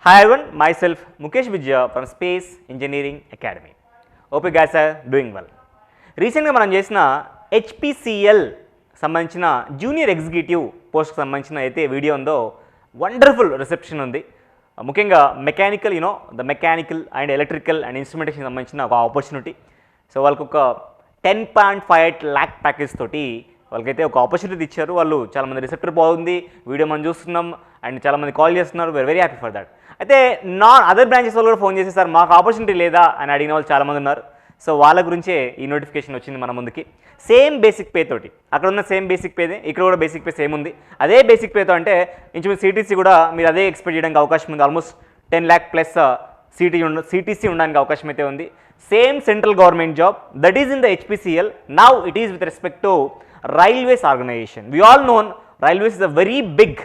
Hi everyone, myself Mukesh Vijaya from Space Engineering Academy. Hope you guys are doing well. రీసెంట్గా మనం చేసిన HPCL సంబంధించిన junior executive పోస్ట్కి సంబంధించిన అయితే వీడియో ఉందో వండర్ఫుల్ రిసెప్షన్ ఉంది. ముఖ్యంగా mechanical the mechanical and electrical and instrumentation సంబంధించిన ఒక ఆపర్చునిటీ. సో వాళ్ళకు ఒక 10.58 lakh ప్యాకేజ్ తోటి వాళ్ళకైతే ఒక ఆపర్చునిటీ ఇచ్చారు. వాళ్ళు చాలామంది రిసెప్టర్ బాగుంది, వీడియో మనం చూస్తున్నాం అండ్ చాలామంది కాల్ చేస్తున్నారు. వీఆర్ వెరీ హ్యాపీ ఫర్ దట్. అయితే అదర్ బ్రాంచెస్ వాళ్ళు కూడా ఫోన్ చేసి సార్ మాకు ఆపర్చునిటీ లేదా అని అడిగిన వాళ్ళు చాలామంది ఉన్నారు. సో వాళ్ళ గురించే ఈ నోటిఫికేషన్ వచ్చింది మన ముందుకి. సేమ్ బేసిక్ పే తోటి, అక్కడ ఉన్న సేమ్ బేసిక్ పేదే ఇక్కడ కూడా బేసిక్ పే సేమ్ ఉంది. అదే బేసిక్ పేతో అంటే ఇంచుమించు సిటీసీ కూడా మీరు అదే ఎక్స్పెక్ట్ చేయడానికి అవకాశం ఉంది. ఆల్మోస్ట్ 10 lakh ప్లస్ సిటీసీ ఉండడానికి అవకాశం అయితే ఉంది. Same central government job that is in the HPCL. Now it is with respect to railways organisation. We all known railways is a very big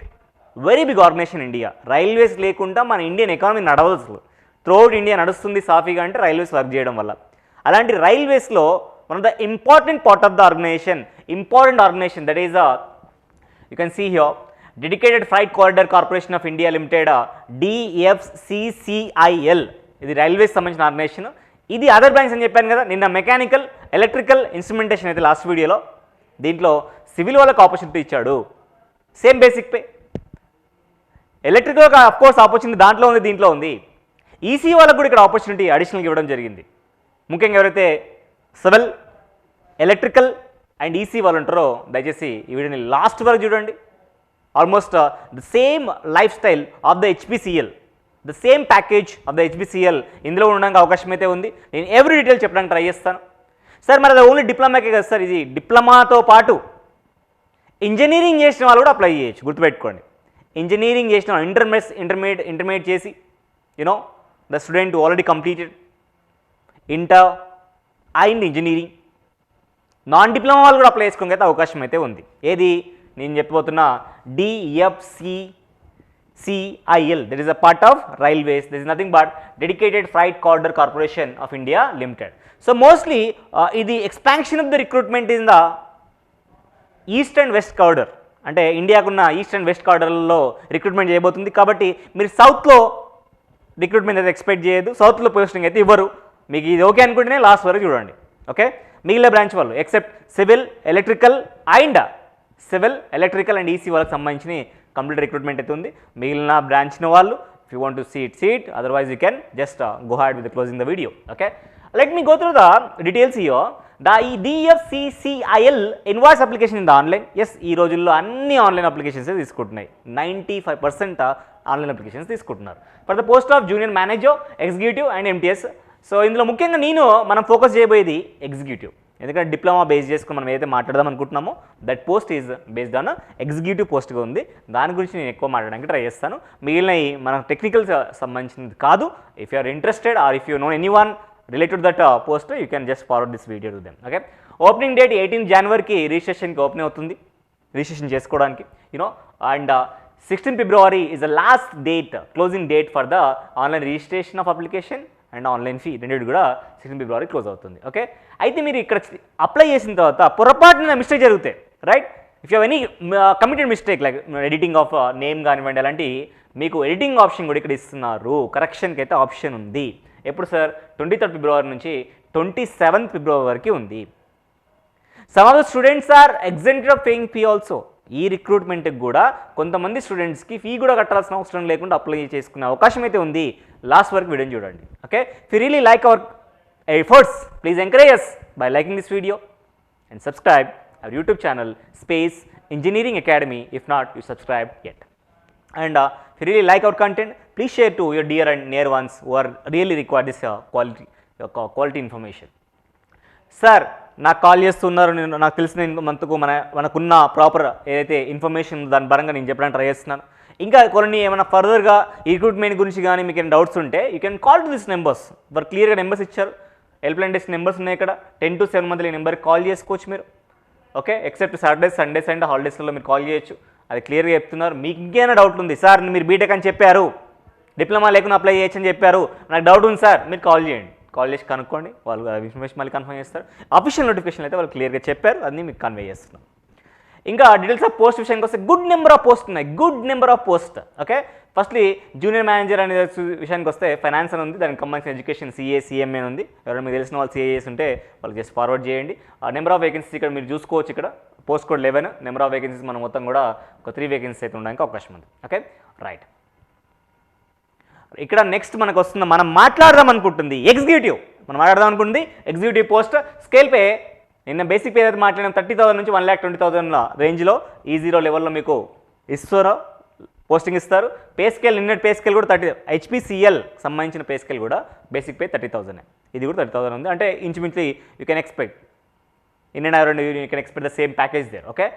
organisation India. Railways లేకుండా మన Indian economy నడవదు. అసలు throughout India నడుస్తుంది సాఫీగా అంటే railways work చేయడం వల్ల. అలాంటి రైల్వేస్లో one of the important part of the organisation that is you can see here dedicated freight corridor corporation of India limited DFCCIL. ఇది రైల్వేస్ సంబంధించిన ఆర్గనైజేషన్. ఇది అదర్ బ్రాంచ్ అని చెప్పాను కదా నిన్న. మెకానికల్, ఎలక్ట్రికల్, ఇన్స్ట్రుమెంటేషన్ అయితే లాస్ట్ వీడియోలో. దీంట్లో సివిల్ వాళ్ళకి ఆపర్చునిటీ ఇచ్చాడు, same basic pay. Electrical of course opportunity దాంట్లో ఉంది, దీంట్లో ఉంది. ఈసీ వాళ్ళకు కూడా ఇక్కడ ఆపర్చునిటీ అడిషనల్గా ఇవ్వడం జరిగింది. ముఖ్యంగా ఎవరైతే సివిల్, ఎలక్ట్రికల్ అండ్ ఈసీ వాళ్ళు ఉంటారో దయచేసి ఈ వీడియోని లాస్ట్ వరకు చూడండి. Almost the same life style of the HPCL, the same package of the HPCL ఇందులో ఉండడానికి అవకాశం అయితే ఉంది. నేను ఎవ్రీ డీటెయిల్ చెప్పడానికి ట్రై చేస్తాను. సార్ మరి అది ఓన్లీ డిప్లొమాకే కదా సార్, ఇది డిప్లొమాతో పాటు ఇంజనీరింగ్ చేసిన వాళ్ళు కూడా అప్లై చేయొచ్చు. గుర్తుపెట్టుకోండి, ఇంజనీరింగ్ చేసిన వాళ్ళు ఇంటర్మీడియట్ చేసి the student already completed inter and engineering, non diploma వాళ్ళు కూడా అప్లై చేసుకోవడానికి అయితే అవకాశం అయితే ఉంది. ఏది నేను చెప్పబోతున్న DFCCIL, that is a part of railways. That is nothing but dedicated freight corridor corporation of India limited. So mostly ఇది expansion of the recruitment in the east and west corridor. అంటే ఇండియాకున్న ఈస్ట్ అండ్ వెస్ట్ కారిడార్లో recruitment చేయబోతుంది. కాబట్టి మీరు సౌత్లో recruitment అయితే expect చేయదు, సౌత్లో పోస్టింగ్ అయితే ఇవ్వరు. మీకు ఇది ఓకే అనుకుంటేనే లాస్ట్ వరకు చూడండి. ఓకే, మిగిలిన బ్రాంచ్ వాళ్ళు except civil, electrical and EC వాళ్ళకి సంబంధించిన కంప్లీట్ రిక్రూట్మెంట్ అయితే ఉంది. మిగిలిన బ్రాంచ్ని వాళ్ళు if you want to seat, otherwise you can just go had with closing the video. Okay, let me go through the details here. The DFCCIL invoice application in the online. Yes, ఈ రోజుల్లో అన్ని online applications తీసుకుంటున్నాయి. 95% online applications తీసుకుంటున్నారు for the post of junior manager, executive and MTS. So ఇందులో ముఖ్యంగా మనం focus చేయబోయేది executive. ఎందుకంటే డిప్లొమా బేస్ చేసుకుని మనం ఏదైతే మాట్లాడదాం అనుకుంటున్నామో that post is based on executive పోస్ట్గా ఉంది. దాని గురించి నేను ఎక్కువ మాట్లాడడానికి ట్రై చేస్తాను. మిగిలినవి మన టెక్నికల్ సంబంధించినది కాదు. If you are interested or if you know anyone related to that post, you can just forward this video to them. Okay, opening date 18 January కి రిజిస్ట్రేషన్కి ఓపెన్ అవుతుంది, రిజిస్ట్రేషన్ చేసుకోవడానికి. And 16 February is the last date, closing date for the online registration of application and online fee రెండింటి కూడా 16 February close అవుతుంది. Okay, అయితే మీరు ఇక్కడ apply చేసిన తర్వాత పొరపాటున మిస్టేక్ జరుగుతాయి, right? If you any committed mistake like editing of name కానివ్వండి, అలాంటి మీకు ఎడిటింగ్ ఆప్షన్ కూడా ఇక్కడ ఇస్తున్నారు. కరెక్షన్కి అయితే ఆప్షన్ ఉంది. ఎప్పుడు సార్? 23rd February నుంచి 27th February వరకు ఉంది. Some of the students are exempted of paying fee also. ఈ రిక్రూట్మెంట్కి కూడా కొంతమంది స్టూడెంట్స్కి ఫీ కూడా కట్టాల్సిన అవసరం లేకుండా అప్లై చేసుకునే అవకాశం అయితే ఉంది. లాస్ట్ వరకు వీడియోని చూడండి. Okay, if you really like our efforts please encourage us by liking this video and subscribe our YouTube channel Space Engineering Academy. If not, you subscribe yet. And if you really like our content, please share to your dear and near ones who are really require this quality information. Sir నాకు call చేస్తున్నారు, నాకు తెలిసిన మంతకు మనకున్న proper ఏదైతే information దాని పరంగా నేను చెప్పడానికి ట్రై చేస్తున్నాను. ఇంకా కొన్ని ఏమైనా ఫర్దర్గా రిక్రూట్మెంట్ గురించి కానీ మీకు ఏమైనా డౌట్స్ ఉంటే you can call to this numbers. వారు క్లియర్గా నెంబర్స్ ఇచ్చారు, హెల్ప్లైన్ డెస్క్ నెంబర్స్ ఉన్నాయి ఇక్కడ. 10 to 7 మధ్యలో ఈ నెంబర్కి కాల్ చేసుకోవచ్చు మీరు. Okay, except Saturdays, Sundays and హాలిడేస్లో మీరు కాల్ చేయొచ్చు. అది క్లియర్గా చెప్తున్నారు. మీకు ఇంకేమైనా డౌట్ ఉంది సార్, మీరు బీటెక్ అని చెప్పారు, డిప్లొమా లేకుండా అప్లై చేయొచ్చు అని చెప్పారు, నాకు డౌట్ ఉంది సార్, మీరు కాల్ చేయండి. కాల్ చేసి కనుక్కోండి, వాళ్ళు ఇన్ఫర్మేషన్ మళ్ళీ కన్ఫర్మ్ చేస్తారు. అఫీషియల్ నోటిఫికేషన్ అయితే వాళ్ళు క్లియర్గా చెప్పారు, అన్నీ మీకు కన్వే చేస్తున్నాం. ఇంకా డీటెయిల్స్ ఆఫ్ పోస్ట్ విషయానికి వస్తే గుడ్ నెంబర్ ఆఫ్ పోస్ట్ ఉన్నాయి, good number of post. Okay, firstly junior manager అనే విషయానికి వస్తే ఫైనాన్స్ అని ఉంది, దానికి సంబంధించిన ఎడ్యుకేషన్ సిఏ సిఎంఏ ఉంది. ఎవరైనా మీకు తెలిసిన వాళ్ళు సిఏఎస్ ఉంటే వాళ్ళకి జస్ట్ ఫార్వర్డ్ చేయండి. నెంబర్ ఆఫ్ వేకెన్సీస్ ఇక్కడ మీరు చూసుకోవచ్చు, ఇక్కడ post code 11, number of vacancies మనం మొత్తం కూడా ఒక 3 వేకెన్సీస్ అయితే ఉండడానికి అవకాశం ఉంది. ఓకే రైట్, ఇక్కడ నెక్స్ట్ మనకు వస్తుంది, మనం మాట్లాడదాం అనుకుంటుంది ఎగ్జిక్యూటివ్, మనం మాట్లాడదాం అనుకుంటుంది ఎగ్జిక్యూటివ్ పోస్ట్. స్కేల్ పే నిన్న బేసిక్ పే అయితే మాట్లాడిన 30,000 నుంచి 1,20,000 రేంజ్లో E0 లెవెల్లో మీకు ఇస్తారో పోస్టింగ్ ఇస్తారు. పే స్కేల్ నిన్నటి పే స్కేల్ కూడా 30, HPCL సంబంధించిన పే స్కేల్ కూడా బేసిక్ పే 30,000, ఇది కూడా 30,000 ఉంది. అంటే ఇంచుమించు you can expect in and around you can expect the same package there. Okay,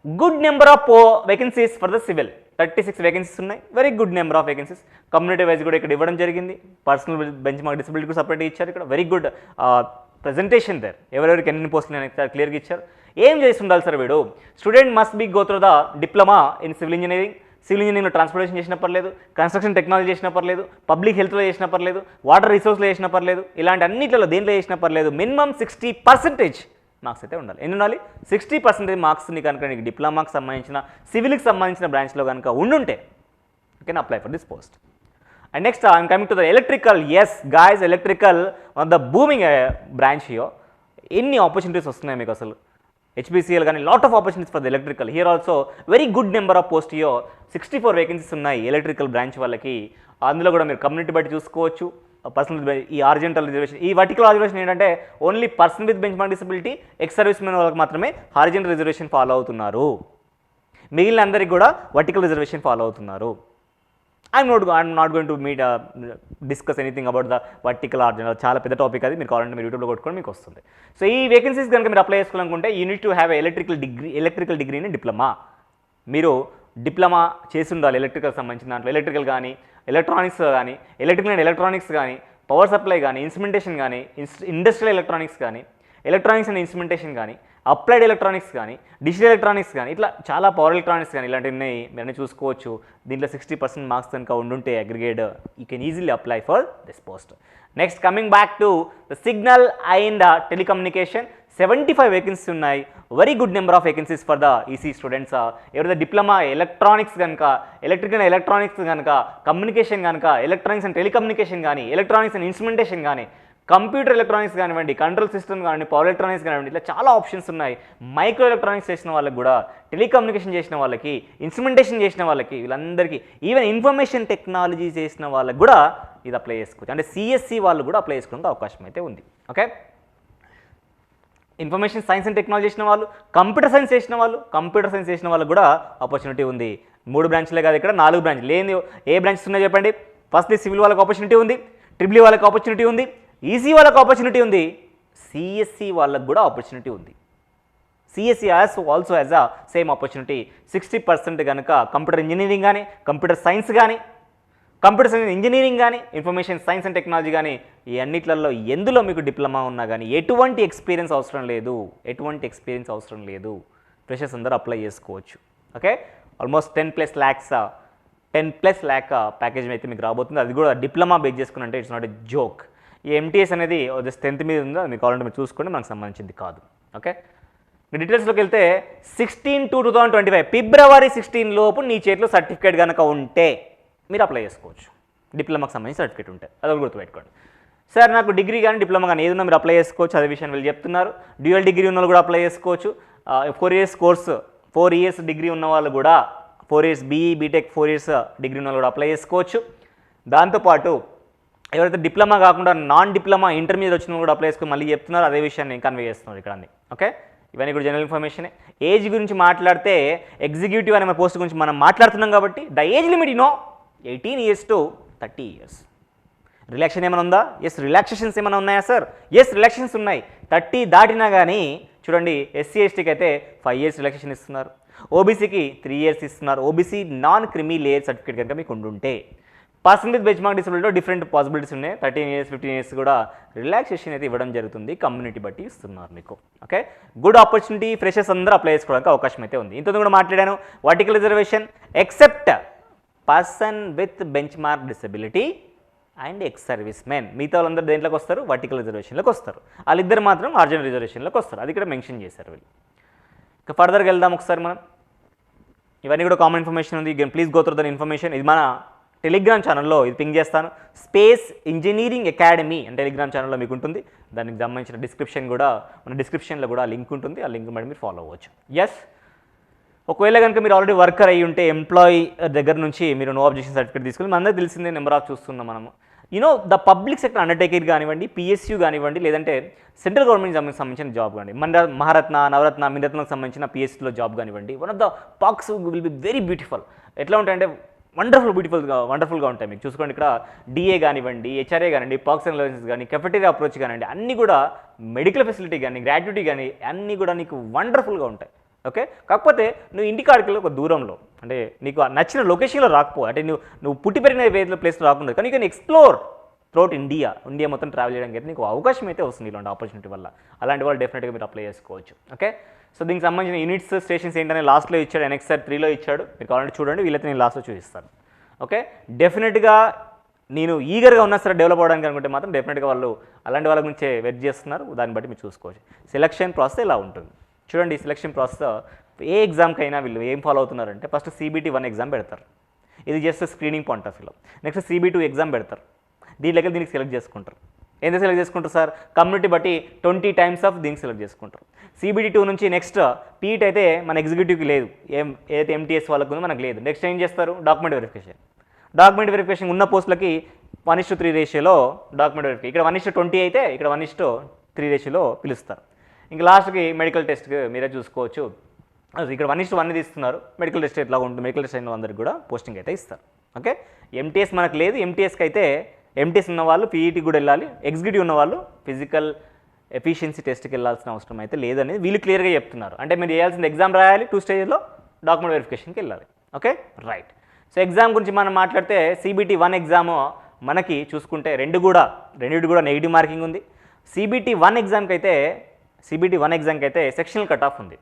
good number of vacancies for the civil, 36 vacancies ఉన్నాయి, very good number of vacancies. Community wise కూడా ఇక్కడ ఇవ్వడం జరిగింది. పర్సనల్ బెంచ్ మార్క్ డిసబిలిటీ కూడా సపరేట్గా ఇచ్చారు. ఇక్కడ very good presentation there, ఎవరెవరికి ఎన్ని పోస్టులు అనేది క్లియర్గా ఇచ్చారు. ఏం చేసి ఉండాలి సార్ వీడు? Student must be go through the diploma in civil engineering. Civil ఇంజనీరింగ్లో ట్రాన్స్పోర్టేషన్ చేసిన పర్లేదు, కన్స్ట్రక్షన్ టెక్నాలజీ చేసిన పర్లేదు, పబ్లిక్ హెల్త్లో చేసిన పర్లేదు, వాటర్ రిసోర్స్లో చేసిన పర్లేదు, ఇలాంటి అన్నింటిలో దేంట్లో చేసిన పర్లేదు. మినిమం 60% మార్క్స్ అయితే ఉండాలి. ఎన్ని ఉండాలి? 60% మార్క్స్ని కనుక నీకు డిప్లొమాకి సంబంధించిన సివిల్కి సంబంధించిన బ్రాంచ్లో కనుక ఉండుంటే you can apply for this post. And next I'm coming to the electrical. Yes guys, electrical one the booming branch here. ఎన్ని ఆపర్చునిటీస్ వస్తున్నాయి మీకు అసలు, HPCL కానీ lot of opportunities for the electrical. Here also very good number of post here, 64 vacancies ఉన్నాయి electrical branch వాళ్ళకి. అందులో కూడా మీరు కమ్యూనిటీ బట్టి చూసుకోవచ్చు. పర్సనల్ ఈ హారిజంటల్ రిజర్వేషన్, ఈ వర్టికల్ రిజర్వేషన్ ఏంటంటే only person with bench mark disability, ex service men వాళ్ళకి మాత్రమే హారిజంటల్ రిజర్వేషన్ ఫాలో అవుతున్నారు. మిగిలిన అందరికీ కూడా వర్టికల్ రిజర్వేషన్ ఫాలో అవుతున్నారు. I'm not going to discuss anything about the vertical horizontal, చాలా పెద్ద టాపిక్ అది. మీరు కావాలంటే మీరు యూట్యూబ్లో కొట్టుకొని మీకు వస్తుంది. సో ఈ వేకెన్సీస్ కనుక మీరు అప్లై చేసుకోవాలనుకుంటే you need to have electrical డిగ్రీని డిప్లొమా. మీరు డిప్లొమా చేసి ఉండాలి ఎలక్ట్రికల్ సంబంధించిన దాంట్లో. ఎలక్ట్రికల్ కానీ, ఎలక్ట్రానిక్స్ కానీ, ఎలక్ట్రికల్ అండ్ ఎలక్ట్రానిక్స్ కానీ, పవర్ సప్లై కానీ, ఇన్స్ట్రుమెంటేషన్ కానీ, ఇండస్ట్రియల్ ఎలక్ట్రానిక్స్ కానీ, ఎలక్ట్రానిక్స్ అండ్ ఇన్స్ట్రుమెంటేషన్ కానీ, అప్లైడ్ ఎలక్ట్రానిక్స్ కానీ, డిజిటల్ ఎలక్ట్రానిక్స్ కానీ, ఇట్లా చాలా పవర్ ఎలక్ట్రానిక్స్ కానీ ఇలాంటివి ఉన్నాయి. మీరు చూసుకోవచ్చు. దీంట్లో 60% మార్క్స్ కనుక ఉండుంటే aggregate you can easily apply for this post. Next coming back to the signal and telecommunication, 75 vacancies ఉన్నాయి. Very good number of vacancies for the EC students. ఎవరైతే డిప్లొమా ఎలక్ట్రానిక్స్ కనుక, ఎలక్ట్రికల్ ఎలక్ట్రానిక్స్ కనుక, communication కనుక, electronics and telecommunication కానీ, electronics and instrumentation కానీ, computer electronics కానివ్వండి, control system కానివ్వండి, power electronics కానివ్వండి, ఇట్లా చాలా ఆప్షన్స్ ఉన్నాయి. మైక్రో ఎలక్ట్రానిక్స్ చేసిన వాళ్ళకి కూడా, టెలికమ్యూనికేషన్ చేసిన వాళ్ళకి, ఇన్స్ట్రుమెంటేషన్ చేసిన వాళ్ళకి, వీళ్ళందరికీ, ఈవెన్ ఇన్ఫర్మేషన్ టెక్నాలజీ చేసిన వాళ్ళకి కూడా ఇది అప్లై చేసుకోవచ్చు. అంటే సిఎస్సి వాళ్ళు కూడా అప్లై చేసుకునే అవకాశం అయితే ఉంది. Okay, information science and technology చేసిన వాళ్ళు, కంప్యూటర్ సైన్స్ చేసిన వాళ్ళకు కూడా ఆపర్చునిటీ ఉంది. 3 బ్రాంచ్లే కాదు, ఇక్కడ 4 బ్రాంచ్లు. లేని ఏ బ్రాంచెస్ ఉన్నాయో చెప్పండి. ఫస్ట్లీ సివిల్ వాళ్ళకి ఆపర్చునిటీ ఉంది, ట్రిపుల్ వాళ్ళకి ఆపర్చునిటీ ఉంది, ఈసీ వాళ్ళకి ఆపర్చునిటీ ఉంది, సిఎస్సి వాళ్ళకు కూడా ఆపర్చునిటీ ఉంది. CSC also has a same opportunity. 60% కనుక కంప్యూటర్ ఇంజనీరింగ్ కానీ, కంప్యూటర్ సైన్స్ కానీ, కంప్యూటర్ సైన్స్ ఇంజనీరింగ్ కానీ, ఇన్ఫర్మేషన్ సైన్స్ అండ్ టెక్నాలజీ కానీ, ఈ అన్నిట్లలో ఎందులో మీకు డిప్లొమా ఉన్నా కానీ ఎటువంటి ఎక్స్పీరియన్స్ అవసరం లేదు, ఫ్రెషర్స్ అందరూ అప్లై చేసుకోవచ్చు. ఓకే, ఆల్మోస్ట్ 10+ lakh ప్యాకేజ్ అయితే మీకు రాబోతుంది. అది కూడా డిప్లొమా బేస్ చేసుకుని, అంటే ఇట్స్ నాట్ ఎ జోక్. ఈ ఎంటీఎస్ అనేది జస్ట్ 10th మీద ఉందో, మీకు కావాలంటే మీరు చూసుకోండి, మనకు సంబంధించింది కాదు. ఓకే, డీటెయిల్స్లోకి వెళ్తే 16 to 2025 ఫిబ్రవరి 16 లోపు నీ చేతిలో సర్టిఫికేట్ కనుక ఉంటే మీరు అప్లై చేసుకోవచ్చు. డిప్లొమాకి సంబంధించి సర్టిఫికేట్ ఉంటే అది గుర్తుపెట్టుకోండి. సార్ నాకు డిగ్రీ కానీ డిప్లొమా కానీ ఏదన్నా మీరు అప్లై చేసుకోవచ్చు, అదే విషయాన్ని వీళ్ళు చెప్తున్నారు. డ్యూయల్ డిగ్రీ ఉన్న వాళ్ళు కూడా అప్లై చేసుకోవచ్చు. 4 years కోర్సు, 4 years డిగ్రీ ఉన్న వాళ్ళు కూడా, 4 years BE BTech 4 years degree ఉన్న వాళ్ళు కూడా అప్లై చేసుకోవచ్చు. దాంతోపాటు ఎవరైతే డిప్లొమా కాకుండా నాన్ డిప్లొమా ఇంటర్మీడియట్ వచ్చిన కూడా అప్లై చేసుకుని మళ్ళీ చెప్తున్నారు, అదే విషయాన్ని కన్వే చేస్తున్నారు ఇక్కడ అన్ని. ఓకే, ఇవన్నీ కూడా జనరల్ ఇన్ఫర్మేషనే. ఏజ్ గురించి మాట్లాడితే ఎగ్జిక్యూటివ్ అనే పోస్ట్ గురించి మనం మాట్లాడుతున్నాం కాబట్టి the age limit 18 years to 30 years. Relaxation ఏమైనా ఉందా? ఎస్, రిలాక్సేషన్స్ ఏమైనా ఉన్నాయా సార్? ఎస్, రిలాక్సేషన్స్ ఉన్నాయి. 30 దాటినా కానీ చూడండి, ఎస్సీ ఎస్టీకి అయితే 5 years రిలాక్సేషన్ ఇస్తున్నారు, ఓబీసీకి 3 years ఇస్తున్నారు. OBC non creamy layer certificate కనుక మీకు ఉండుంటే. పర్సన్ విత్ బెంచ్ మార్క్ డిసబిలిటీలో డిఫరెంట్ పాసిబిలిటీస్ ఉన్నాయి. 13 years 15 years కూడా రిలాక్సేషన్ అయితే ఇవ్వడం జరుగుతుంది, కమ్యూనిటీ బట్టి ఇస్తున్నారు మీకు. ఓకే, గుడ్ ఆపర్చునిటీ, ఫ్రెషర్స్ అందరూ అప్లై చేసుకోవడానికి అవకాశం అయితే ఉంది. ఇంతకు కూడా మాట్లాడాను, vertical reservation except person with bench mark disability and ex service men. మిగతా వాళ్ళందరూ దేంట్లోకి వస్తారు? వర్టికల్ రిజర్వేషన్లోకి వస్తారు. వాళ్ళిద్దరు మాత్రం హారిజాంటల్ రిజర్వేషన్లోకి వస్తారు. అది ఇక్కడ మెన్షన్ చేశారు వీళ్ళు. ఇంకా ఫర్దర్గా వెళ్దాం ఒకసారి మనం. ఇవన్నీ కూడా కామన్ ఇన్ఫర్మేషన్ ఉంది. Please go through then information. ఇది మన టెలిగ్రామ్ ఛానల్లో ఇది పింగ్ చేస్తాను. స్పేస్ ఇంజనీరింగ్ అకాడమీ అని టెలిగ్రామ్ ఛానల్లో మీకు ఉంటుంది. దానికి సంబంధించిన డిస్క్రిప్షన్ కూడా మన డిస్క్రిప్షన్లో కూడా లింక్ ఉంటుంది. ఆ లింక్ మరి మీరు ఫాలో అవ్వచ్చు. ఎస్, ఒకవేళ కనుక మీరు ఆల్రెడీ వర్కర్ అయ్యి ఉంటే ఎంప్లాయీ దగ్గర నుంచి మీరు నో అబ్జెక్షన్ సర్టిఫికేట్ తీసుకుని మనందరూ తెలిసిందే నెంబర్ ఆఫ్ చూస్తున్నాం మనము. ద పబ్లిక్ సెక్టర్ అండర్టేకర్ కానివ్వండి, పిఎస్యూ కానివ్వండి, లేదంటే సెంట్రల్ గవర్నమెంట్ సంబంధించిన జాబ్ కానివ్వండి, మన మహారత్న, నవరత్న, మినరత్నకు సంబంధించిన పిఎస్సీలో జాబ్ కానివ్వండి, one of the parks will be very beautiful. ఎట్లా ఉంటాయంటే వండర్ఫుల్గా ఉంటాయి. మీకు చూసుకోండి, ఇక్కడ డిఏ కానివ్వండి, హెచ్ఆర్ఏ కానివ్వండి, పార్క్స్ అండ్ లైసెన్స్ కానీ, కెఫెటేరియా అప్రోచ్ కానివ్వండి, అన్నీ కూడా మెడికల్ ఫెసిలిటీ కానీ, గ్రాట్యుటీ కానీ అన్నీ కూడా నీకు వండర్ఫుల్గా ఉంటాయి. ఓకే, కాకపోతే నువ్వు ఇంటికి ఆడికి ఒక దూరంలో, అంటే నీకు నచ్చిన లొకేషన్లో రాకపో, అంటే నువ్వు పుట్టి పెరిగిన ప్లేస్లో రాకుండా, కానీ you can explore throughout India మొత్తం ట్రావెల్ చేయడానికి అయితే నీకు అవకాశం అయితే వస్తుంది ఇలాంటి ఆపర్చునిటీ వల్ల. అలాంటి వాళ్ళు డెఫినెట్గా మీరు అప్లై చేసుకోవచ్చు. ఓకే, సో దీనికి సంబంధించిన యూనిట్స్, స్టేషన్స్ ఏంటనే లాస్ట్లో ఇచ్చాడు, NXR 3లో ఇచ్చాడు. మీరు కావాలంటే చూడండి, వీళ్ళైతే నేను లాస్ట్లో చూపిస్తాను. ఓకే, డెఫినెట్గా నేను ఈగర్గా ఉన్నా సరే డెవలప్ అవ్వడానికి అనుకుంటే మాత్రం డెఫినెట్గా వాళ్ళు అలాంటి వాళ్ళ గురించే వెయిట్ చేస్తున్నారు. దాన్ని బట్టి మీరు చూసుకోవచ్చు. సెలక్షన్ ప్రాసెస్ ఇలా ఉంటుంది. చూడండి, సెలక్షన్ ప్రాసెస్ ఏ ఎగ్జామ్కైనా వీళ్ళు ఏం ఫాలో అవుతున్నారంటే ఫస్ట్ CBT 1 ఎగ్జామ్ పెడతారు. ఇది జస్ట్ స్క్రీనింగ్ పాయింట్ ఆఫ్ వ్యూలో. నెక్స్ట్ CB2 ఎగ్జామ్ పెడతారు. దీనికి సెలెక్ట్ చేసుకుంటారు. ఎంత సెలెక్ట్ చేసుకుంటారు సార్? కమ్యూనిటీ బట్టి 20 టైమ్స్ ఆఫ్ దీనికి సెలెక్ట్ చేసుకుంటారు. CBT2 నుంచి నెక్స్ట్ పీట్ అయితే మన ఎగ్జిక్యూటివ్కి లేదు, ఏదైతే MTS వాళ్ళకు ఉందో మనకు లేదు. నెక్స్ట్ ఏం చేస్తారు? డాక్యుమెంట్ వెరిఫికేషన్ ఉన్న పోస్టులకి 1:3 రేషియోలో డాక్యుమెంట్ వెరిఫికేషన్. ఇక్కడ 1:20 అయితే ఇక్కడ 1:3 రేషియోలో పిలుస్తారు. ఇంకా లాస్ట్కి మెడికల్ టెస్ట్కి మీరే చూసుకోవచ్చు. ఇక్కడ 1:1 ఇస్తున్నారు. మెడికల్ టెస్ట్ ఎట్లా ఉంటుంది? మెడికల్ టెస్ట్ అయిన అందరికి కూడా పోస్టింగ్ అయితే ఇస్తారు. ఓకే, MTS మనకు లేదు. MTSకి అయితే MTS ఉన్న వాళ్ళు PET కూడా వెళ్ళాలి. ఎగ్జిక్యూటివ్ ఉన్న వాళ్ళు ఫిజికల్ ఎఫిషియన్సీ టెస్ట్కి వెళ్ళాల్సిన అవసరం అయితే లేదనేది వీళ్ళు క్లియర్గా చెప్తున్నారు. అంటే మీరు చేయాల్సింది ఎగ్జామ్ రాయాలి, 2 స్టేజ్లో డాక్యుమెంట్ వెరిఫికేషన్కి వెళ్ళాలి. Okay, right. సో ఎగ్జామ్ గురించి మనం మాట్లాడితే CBT 1 ఎగ్జామ్ మనకి చూసుకుంటే రెండిటి కూడా నెగిటివ్ మార్కింగ్ ఉంది. CBT 1 ఎగ్జామ్కి అయితే సెక్షనల్ కట్ ఆఫ్ ఉంది.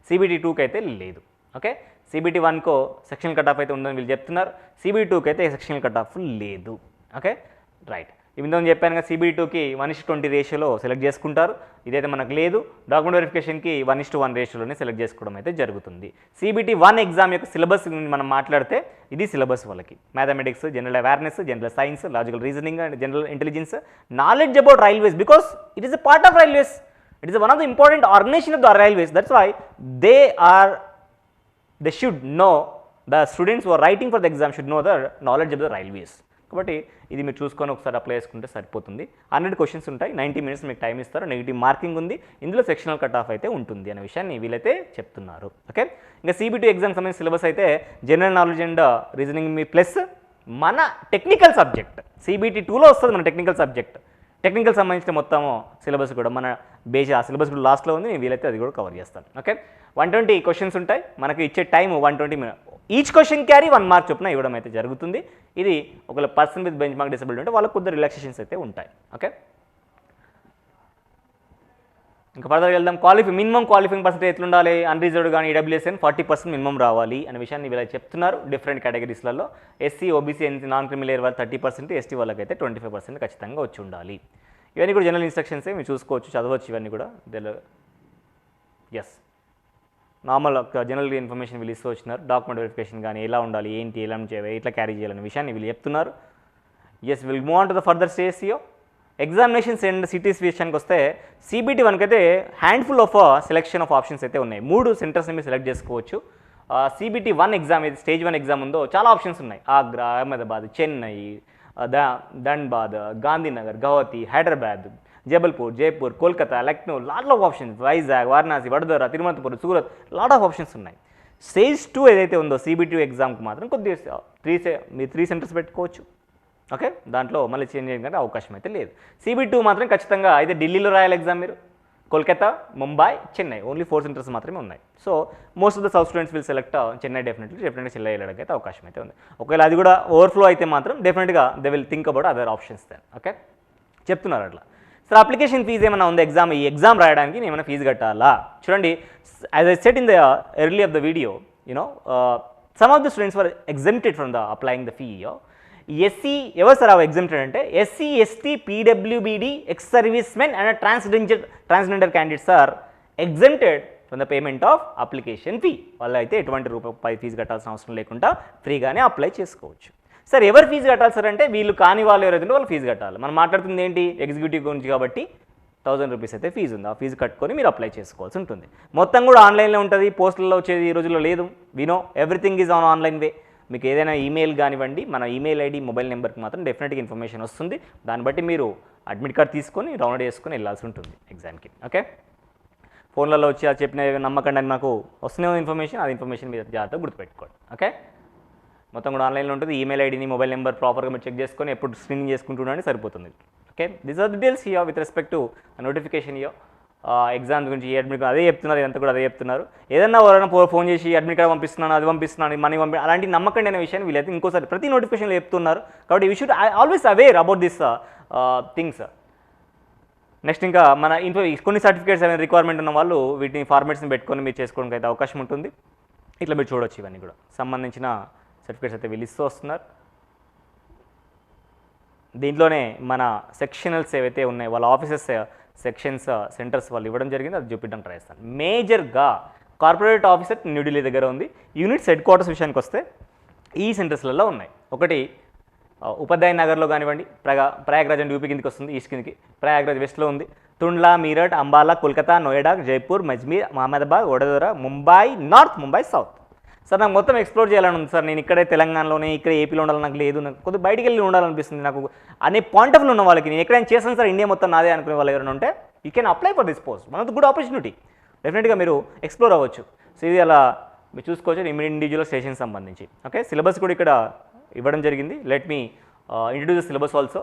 CBT 2కి అయితే లేదు. ఓకే, CBT 1కో సెక్షనల్ కట్ ఆఫ్ అయితే ఉందని వీళ్ళు చెప్తున్నారు. CBT 2కి అయితే సెక్షనల్ కట్ ఆఫ్ లేదు. Okay, right. ఇంతకుముందు చెప్పాను కదా, CBT2కి 1:20 రేషియోలో సెలెక్ట్ చేసుకుంటారు. ఇదైతే మనకు లేదు. డాక్యుమెంట్ వెరిఫికేషన్కి 1:1 రేషియోలోనే సెలెక్ట్ చేసుకోవడం అయితే జరుగుతుంది. CBT 1 ఎగ్జామ్ యొక్క సిలబస్ మనం మాట్లాడితే ఇది సిలబస్ వాళ్ళకి mathematics, general awareness, general science, logical reasoning and general intelligence, knowledge about railways, because it is a part of railways. It is one of the important organization of the railways. That's why they should know, the students who are writing for the exam should know the knowledge of the railways. కాబట్టి ఇది మీరు చూసుకొని ఒకసారి apply చేసుకుంటే సరిపోతుంది. 100 questions ఉంటాయి, 90 minutes మీకు time ఇస్తారు. నెగిటివ్ మార్కింగ్ ఉంది. ఇందులో సెక్షనల్ కట్ ఆఫ్ అయితే ఉంటుంది అనే విషయాన్ని వీళ్ళైతే చెప్తున్నారు. ఓకే, ఇంకా CBT ఎగ్జామ్ సంబంధించిన సిలబస్ అయితే general knowledge and reasoning me plus మన టెక్నికల్ సబ్జెక్ట్. CBT 2లో వస్తుంది మన టెక్నికల్ సంబంధించిన మొత్తము సిలబస్ కూడా మన ఆ సిలబస్ కూడా లాస్ట్లో ఉంది. వీలైతే అది కూడా కవర్ చేస్తాను. ఓకే, 120 క్వశ్చన్స్ ఉంటాయి. మనకి ఇచ్చే time 120 minutes. Each question carry 1 mark చొప్పున ఇవ్వడం అయితే జరుగుతుంది. ఇది ఒకవేళ person with bench mark disability ఉంటే వాళ్ళకు కొద్దిగా రిలాక్సేషన్స్ అయితే ఉంటాయి. ఓకే, ఇంకా ఫర్దర్గా వెళ్దాం. మినిమం క్వాలిఫైయింగ్ పర్సెంటేజ్ ఎట్లా ఉండాలి? అన్రిజర్వ్డ్ కానీ EWS 40% మినిమం రావాలి అనే విషయాన్ని వీళ్ళు చెప్తున్నారు. డిఫరెంట్ కేటగిరీస్లలో SC, OBC, non creamy layer వాళ్ళు 30%, ST వాళ్ళకైతే 25% ఖచ్చితంగా వచ్చి ఉండాలి. ఇవన్నీ కూడా జనరల్ ఇన్స్ట్రక్షన్స్ మీరు చూసుకోవచ్చు, చదవచ్చు. ఇవన్నీ కూడా ఎస్ నార్మల్ జనరల్ ఇన్ఫర్మేషన్ వీళ్ళు ఇస్తూ వచ్చినారు. డాక్యుమెంట్ వెరిఫికేషన్ కానీ ఎలా ఉండాలి, ఏంటి, ఎలా చేయాలి, ఇట్లా క్యారీ చేయాలనే విషయాన్ని వీళ్ళు చెప్తున్నారు. Yes, will move on to the further stage. Examinations and cities విషయానికి వస్తే CBT 1కి అయితే handful of selection of options అయితే ఉన్నాయి. 3 సెంటర్స్ని మీరు సెలెక్ట్ చేసుకోవచ్చు. CBT 1 ఎగ్జామ్ ఇది స్టేజ్ 1 ఎగ్జామ్ ఉందో చాలా ఆప్షన్స్ ఉన్నాయి. Agra, Ahmedabad, Chennai, Dhanbad, Gandhinagar, Guwahati, Hyderabad, Jabalpur, Jaipur, Kolkata, Lucknow, lot of options. Vizag, Varanasi, Vadodara, Thiruvananthapuram, Surat, lot of options ఉన్నాయి. స్టేజ్ 2 ఏదైతే ఉందో CBT ఎగ్జామ్కి మాత్రం కొద్దిగా మీరు 3 సెంటర్స్ పెట్టుకోవచ్చు. ఓకే, దాంట్లో మళ్ళీ చేంజ్ చేయడానికి అవకాశం అయితే లేదు. CBT 2 మాత్రం ఖచ్చితంగా అయితే ఢిల్లీలో రాయాలి ఎగ్జామ్ మీరు, కోల్కతా, ముంబై, చెన్నై, ఓన్లీ 4 సెంటర్స్ మాత్రమే ఉన్నాయి. So most of the south students will select Chennai. డెఫినెట్గా చెన్నై వెళ్ళడానికి అయితే అవకాశం అయితే ఉంది. ఒకవేళ అది కూడా ఓవర్ఫ్లో అయితే మాత్రం డెఫినెట్గా they will think about other options then. Okay, చెప్తున్నారు అట్లా. సార్ అప్లికేషన్ ఫీజు ఏమైనా ఉంది ఈ ఎగ్జామ్ రాయడానికి నేను ఏమైనా ఫీజు కట్టాలా? చూడండి, as I set in the early of the video, some of the students were exempted from the applying the fee. SC ఎవరు సార్ ఎగ్జెంప్టెడ్ అంటే SC, ST, PWBD, ex servicemen and transgender candidates are exempted from the payment of application fee. వాళ్ళు అయితే ఎటువంటి రూపాయి fee కట్టాల్సిన అవసరం లేకుండా ఫ్రీగానే అప్లై చేసుకోవచ్చు. సార్ ఎవరు ఫీజు కట్టాలి సార్ అంటే వీళ్ళు కాని వాళ్ళు ఎవరైతే వాళ్ళు ఫీజు కట్టాలి. మనం మాట్లాడుతుంది ఏంటి ఎగ్జిక్యూటివ్ గురించి కాబట్టి 1000 రూపీస్ అయితే ఫీజు ఉంది. ఆ ఫీజు కట్టుకొని మీరు అప్లై చేసుకోవాల్సి ఉంటుంది. మొత్తం కూడా ఆన్లైన్లో ఉంటుంది, పోస్టుల్లో వచ్చేది ఈ రోజుల్లో లేదు. వినో ఎవ్రీథింగ్ ఈజ్ ఆన్ ఆన్లైన్ వే. మీకు ఏదైనా ఈమెయిల్ కానివ్వండి, మన ఈమెయిల్ ఐడి మొబైల్ నెంబర్కి మాత్రం డెఫినెట్గా ఇన్ఫర్మేషన్ వస్తుంది. దాన్ని బట్టి మీరు అడ్మిట్ కార్డ్ తీసుకొని డౌన్లోడ్ చేసుకొని వెళ్ళాల్సి ఉంటుంది ఎగ్జామ్కి. ఓకే, ఫోన్లలో వచ్చి అది చెప్పిన నమ్మకండి అని నాకు వస్తూనే ఇన్ఫర్మేషన్, అది ఇన్ఫర్మేషన్ మీరు జాగ్రత్తగా గుర్తుపెట్టుకోండి. ఓకే, మొత్తం కూడా ఆన్లైన్లో ఉంటుంది. ఈమెయిల్ ఐడిని మొబైల్ నెంబర్ ప్రాపర్గా మీరు చెక్ చేసుకొని ఎప్పుడు స్క్రీనింగ్ చేసుకుంటుండండి సరిపోతుంది. Okay, these are details here with respect to notification here. Exam గురించి అడ్మిట్ అదే చెప్తున్నారు, ఇదంతా కూడా అదే చెప్తున్నారు. ఏదన్నా ఎవరైనా ఫోన్ చేసి అడ్మిట్ కార్డ్ పంపిస్తున్నాను, అది పంపిస్తున్నాను, మనీ అలాంటి నమ్మకండి అనే విషయాన్ని వీళ్ళైతే ఇంకోసారి ప్రతి నోటిఫికేషన్లో చెప్తున్నారు. కాబట్టి we should always aware about this things. Next ఇంకా మన కొన్ని సర్టిఫికేట్స్ ఏమైనా రిక్వైర్మెంట్ ఉన్న వాళ్ళు వీటిని ఫార్మాట్స్ని పెట్టుకొని మీరు చేసుకోవడానికి అయితే అవకాశం ఉంటుంది. ఇట్లా మీరు చూడవచ్చు. ఇవన్నీ కూడా సంబంధించిన సర్టిఫికేట్స్ అయితే వీళ్ళు ఇస్తూ వస్తున్నారు. దీంట్లోనే మన సెక్షనల్స్ ఏవైతే ఉన్నాయో వాళ్ళ ఆఫీసెస్ సెక్షన్స్ సెంటర్స్ వాళ్ళు ఇవ్వడం జరిగింది. అది చూపించడం ట్రై చేస్తాను. మేజర్గా కార్పొరేట్ ఆఫీసర్ న్యూఢిల్లీ దగ్గర ఉంది. యూనిట్స్ హెడ్ క్వార్టర్స్ విషయానికి వస్తే ఈ సెంటర్స్లలో ఉన్నాయి. ఒకటి ఉపాధ్యాయ నగర్లో కానివ్వండి, ప్రయాగ్రాజ్ అండ్ యూపీ కిందకి వస్తుంది, ఈస్ట్ కిందకి. ప్రయాగ్రాజ్ వెస్ట్లో ఉంది. Tundla, Meerut, Ambala, Kolkata, Noida, Jaipur, Ajmer, Mahmudabad, Vadodara, Mumbai north, Mumbai south. Sir నాకు మొత్తం ఎక్స్ప్లోర్ చేయాలని ఉంది సార్. నేను ఇక్కడే తెలంగాణలోనే ఇక్కడ ఏపీలో ఉండాలని నాకు లేదు. నాకు కొద్దిగా బయటికి వెళ్ళి ఉండాలనిపిస్తుంది నాకు అనే పాయింట్ ఆఫ్ వ్యూ ఉన్న వాళ్ళకి. నేను ఎక్కడైనా చేస్తాను సార్, ఇండియా మొత్తం నాదే అనుకునే వాళ్ళు ఎవరైనా ఉంటే you can apply for this post. One of the good opportunity. డెఫినెట్గా మీరు ఎక్స్ప్లోర్ అవ్వచ్చు. సో ఇది అలా మీరు చూసుకోవచ్చు ఇండివిజువల్ స్టేషన్ సంబంధించి. ఓకే, సిలబస్ కూడా ఇక్కడ ఇవ్వడం జరిగింది. Let me introduce the syllabus also.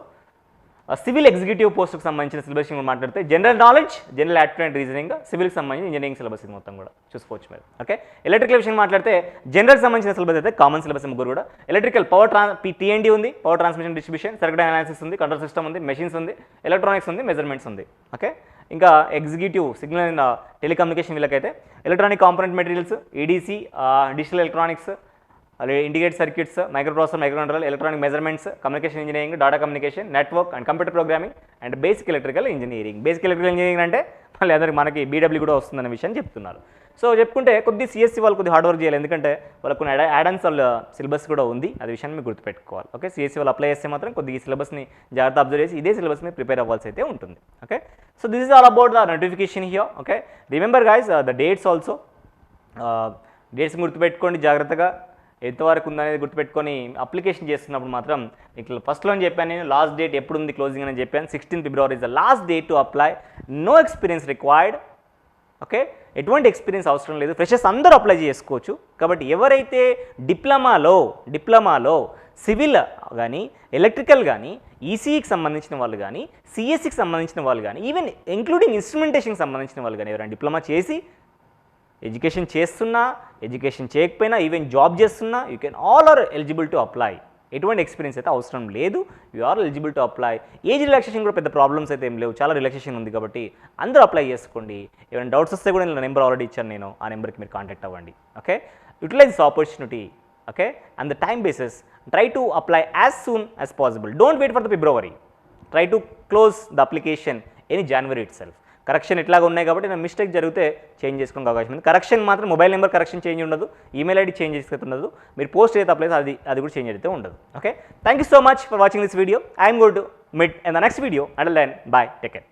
Civil executive పోస్ట్కి సంబంధించిన సిలబస్ మాట్లాడితే general knowledge, general aptitude and reasoning, సివిల్కి సంబంధించి ఇంజనీరింగ్ సిలబస్ ఇది మొత్తం కూడా చూసుకోవచ్చు మీరు. ఓకే, ఎలక్ట్రికల్ విషయం మాట్లాడితే జనరల్కి సంబంధించిన సిలబస్ అయితే కామన్ సిలబస్ ముగ్గురు కూడా. ఎలక్ట్రికల్ టీఎన్డీ ఉంది, power transmission distribution, circuit analysis ఉంది, కంట్రోల్ సిస్టమ్ ఉంది, మెషిన్స్ ఉంది, ఎలక్ట్రానిక్స్ ఉంది, మెజర్మెంట్స్ ఉంది. ఓకే, ఇంకా ఎగ్జిక్యూటివ్ సిగ్నల్ అండ్ టెలికమ్యూనికేషన్ వీళ్ళకైతే electronic component materials, EDC, digital electronics, అలాగే integrated circuits, microprocessor, microcontroller, electronic measurements, communication engineering, data communication, network and computer programming and basic electrical engineering. Basic electrical engineering అంటే మళ్ళీ అందరికి మనకి BW కూడా వస్తుందనే విషయం చెప్తున్నారు. సో చెప్పుకుంటే కొద్ది సిఎస్సి వాళ్ళు కొద్దిగా హార్డ్ వర్క్ చేయాలి, ఎందుకంటే వాళ్ళకు కొన్ని యాడన్స్ వాళ్ళ సిలబస్ కూడా ఉంది. అది విషయాన్ని మీరు గుర్తుపెట్టుకోవాలి. ఓకే, సిఎస్సి వాళ్ళు అప్లై చేస్తే మాత్రం కొద్దిగా ఈ సిలబస్ని జాగ్రత్త అబ్జర్వ్ చేసి ఇదే సిలబస్ మీద ప్రిపేర్ అవ్వాల్సి అయితే ఉంటుంది. Okay, so this is all about the notification here. Okay, remember guys the dates also. Dates గుర్తుపెట్టుకోండి జాగ్రత్తగా. ఎంతవరకు ఉందనేది గుర్తుపెట్టుకొని అప్లికేషన్ చేస్తున్నప్పుడు మాత్రం ఇట్లా ఫస్ట్లో చెప్పాను నేను లాస్ట్ డేట్ ఎప్పుడు ఉంది క్లోజింగ్ అని చెప్పాను. 16 February is the last date to apply. No experience required. Okay, ఎటువంటి ఎక్స్పీరియన్స్ అవసరం లేదు, ఫ్రెషర్స్ అందరూ అప్లై చేసుకోవచ్చు. కాబట్టి ఎవరైతే డిప్లొమాలో సివిల్ కానీ, ఎలక్ట్రికల్ కానీ, ఈసీఈకి సంబంధించిన వాళ్ళు కానీ, సిఎస్సికి సంబంధించిన వాళ్ళు కానీ, ఈవెన్ ఇంక్లూడింగ్ ఇన్స్ట్రుమెంటేషన్కి సంబంధించిన వాళ్ళు కానీ ఎవరైనా డిప్లొమా చేసి ఎడ్యుకేషన్ చేస్తున్నా, ఎడ్యుకేషన్ చేయకపోయినా, ఈవెన్ జాబ్ చేస్తున్నా, you can all are eligible to apply. ఎటువంటి ఎక్స్పీరియన్స్ అయితే అవసరం లేదు, you are eligible to apply. Age relaxation కూడా పెద్ద ప్రాబ్లమ్స్ అయితే ఏం లేవు, చాలా రిలాక్సేషన్ ఉంది. కాబట్టి అందరూ అప్లై చేసుకోండి. ఏమైనా డౌట్స్ వస్తే కూడా నేను నెంబర్ ఆల్రెడీ ఇచ్చాను, నేను ఆ నెంబర్కి మీరు కాంటాక్ట్ అవ్వండి. Okay, utilize this opportunity. Okay, and the time basis try to apply as soon as possible. Don't wait for the February. Try to close the application any January itself. Correction ఇట్లాగా ఉన్నాయి కాబట్టి నేను mistake జరిగితే change చేసుకునే అవకాశం ఉంది. Correction మాత్రం mobile number correction change ఉండదు, ఈమెయిల్ ఐడి చేంజ్ చేస్తే ఉండదు, మీరు పోస్ట్ అయితే అప్లై అది కూడా చేంజ్ అయితే ఉండదు. Okay, thank you so much for watching this video. I'm going to meet in the next video. Until then, bye, take care.